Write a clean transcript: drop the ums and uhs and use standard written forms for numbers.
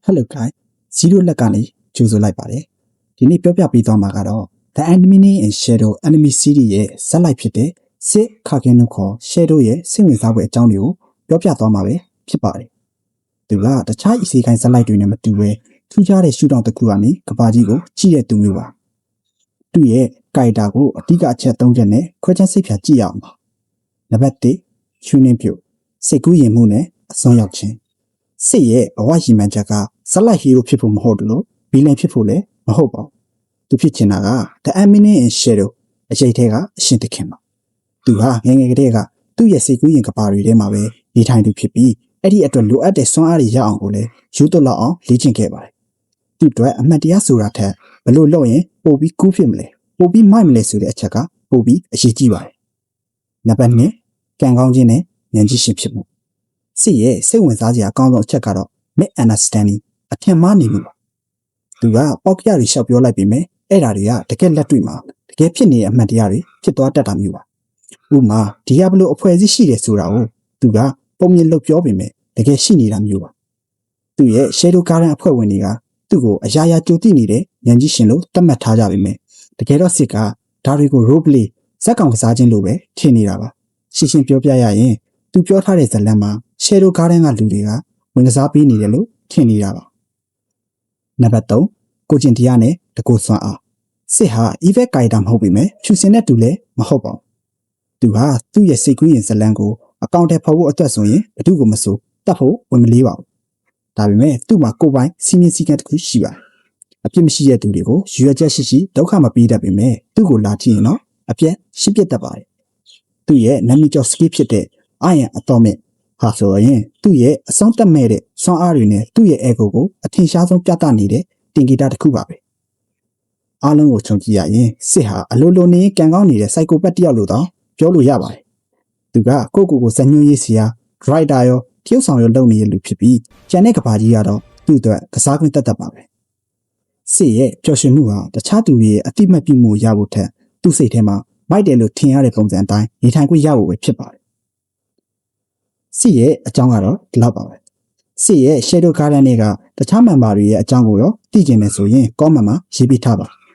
Hello guys 0လက်ကနေကြိုဆိုလိုက်ပါတယ်ဒီနေ့ပြောပြပေးသွားမှာကတော့ The Animating and Shadow Anime Series ရဲ့ဇာတ်လိုက်ဖြစ်တဲ့စစ်ခါကင်းတို့ခေါ် Shadow ရဲ့စိတ်ဝင်စားဖွယ်အကြောင်းတွေကိုပြောပြသွားမှာပဲဖြစ်ပါတယ်သူကတခြားအစီအကိုင်းဇာတ်လိုက်တွေနဲ့မတူဘဲထူးခြားတဲ့ရှုထောင့်တစ်ခုကနေကဘာကြီးကိုကြည့်တဲ့သူမျိုးပါသူ့ရဲ့ကာရီတာကိုအဓိကအချက်၃ချက်နဲ့ခွဲခြားစိတ်ဖြာကြည့်ရအောင်ပါနံပါတ်1ရှုနှင်းပြုတ်စိတ်ကူးရင်မှုနဲ့အစွမ်းရောက်ခြင်းစစ်ရဲ့ဘဝရည်မှန်းချက်ကဇက်လိုက်ဟီရိုဖြစ်ဖို့မဟုတ်ဘူးလို့ဘီလန်ဖြစ်ဖို့လည်းမဟုတ်ပါဘူးသူဖြစ်ချင်တာက The Animating and Shadow အရေးထဲကအရှင်သခင်ပါသူဟာငယ်ငယ်ကတည်းကသူ့ရဲ့စိတ်ကူးရင်ကပါတွေထဲမှာပဲနေထိုင်သူဖြစ်ပြီးအဲ့ဒီအတွက်လိုအပ်တဲ့စွမ်းအားတွေရအောင်ကိုလည်းယူသွလောက်အောင်လေ့ကျင့်ခဲ့ပါတယ်သူ့အတွက်အမှန်တရားဆိုတာထက်ဘလို့လုပ်ရင်ပိုပြီးကူးဖြစ်မလဲပိုပြီးမိုက်မလဲဆိုတဲ့အချက်ကပိုပြီးအရေးကြီးပါတယ်နံပါတ်2ကံကောင်းခြင်းနဲ့ဉာဏ်ကြီးရှင်ဖြစ်မှုစစ်ရဲ့စိတ်ဝင်စားစရာအကောင်းဆုံးအချက်ကတော့ misunderstanding အထင်မှားနေမှုပါသူကပေါက်ကြရီရှောက်ပြောလိုက်ပြီးမြဲအဲ့ဓာတွေကတကယ်လက်တွေ့မှာတကယ်ဖြစ်နေတဲ့အမှန်တရားတွေဖြစ်သွားတတ်တာမျိုးပါဥပမာဒီကဘလို့အဖွဲ့အစည်းရှိတယ်ဆိုတာကိုသူကပုံမြင်လို့ပြောပြီးမြဲတကယ်ရှိနေတာမျိုးပါသူရဲ့ shadow garden အဖွဲ့ဝင်တွေကသူ့ကိုအရာရာကြိုသိနေတဲ့ဉာဏ်ကြီးရှင်လို့သတ်မှတ်ထားကြပြီးမြဲတကယ်တော့စစ်ကဒါတွေကို role play ဇက်ကောင်ကစားခြင်းလို့ပဲထင်နေတာပါရှင်းရှင်းပြောပြရရင်သူပြောထားတဲ့ဇာတ်လမ်းမှာ shadow garden ကလူတွေကဝင်ကစားပေးနေတယ်လို့ထင်နေတာပါနံပါတ်3ကိုကျင်တရားနဲ့တကူစွမ်းအားစစ်ဟာ evil ကာရီတာမဟုတ်ပေမဲ့ဖြူစင်တဲ့သူလည်းမဟုတ်ပါဘူးသူဟာသူ့ရဲ့စိတ်ကူးရင်ဇာတ်လမ်းကိုအကောင့်ထဲဖော်ဖို့အတွက်ဆိုရင်ဘယ်သူကိုမဆိုတတ်ဖို့ဝင်မလေးပါဘူးဒါပေမဲ့သူ့မှာကိုယ်ပိုင်စီမင်းစည်းကမ်းတစ်ခုရှိပါတယ်အပြစ်မရှိတဲ့သူတွေကိုရွေချက်ရှိဒုက္ခမပေးတတ်ပေမဲ့သူ့ကိုလာကြည့်ရင်တော့အပြက်ရှင်းပြတတ်ပါတယ်သူ့ရဲ့နာမည်ကျော် skill ဖြစ်တဲ့ Iron Atomic ဟာဆိုရင်သူ့ရဲ့အဆုံးတက်မဲ့တဲ့စွမ်းအားတွေနဲ့သူ့ရဲ့ ego ကိုအထင်ရှားဆုံးပြသနေတဲ့တင်ဂီတာတစ်ခုပါပဲအားလုံးကိုခြုံကြည့်ရရင်စစ်ဟာအလိုလိုနေကံကောင်းနေတဲ့ psychopath တယောက်လို့တော့ပြောလို့ရပါတယ်သူကကိုယ့်ကိုယ်ကိုစံညွှန်းရေးစရာ writer ရောတရုပ်ဆောင်ရောလုပ်နေတဲ့လူဖြစ်ပြီးကျန်တဲ့ကဘာကြီးကတော့သူ့အတွက်ကစားခွင့်တတ်ပါပဲစစ်ရဲ့ပျော်ရွှင်မှုဟာတခြားသူတွေရဲ့အတိမတ်ပြုမှုရဖို့ထက်သူ့စိတ်ထဲမှာမိုက်တယ်လို့ထင်ရတဲ့ပုံစံအတိုင်းနေထိုင်ခွင့်ရဖို့ပဲဖြစ်ပါတယ်စစ်ရဲ့အကြောင်းကတော့ဒီလောက်ပါပဲစစ်ရဲ့ shadow garden တွေကတခြား member တွေရဲ့အကြောင်းကိုရောသိကျင်နေဆိုရင် comment မှာရေးပေးထားပါ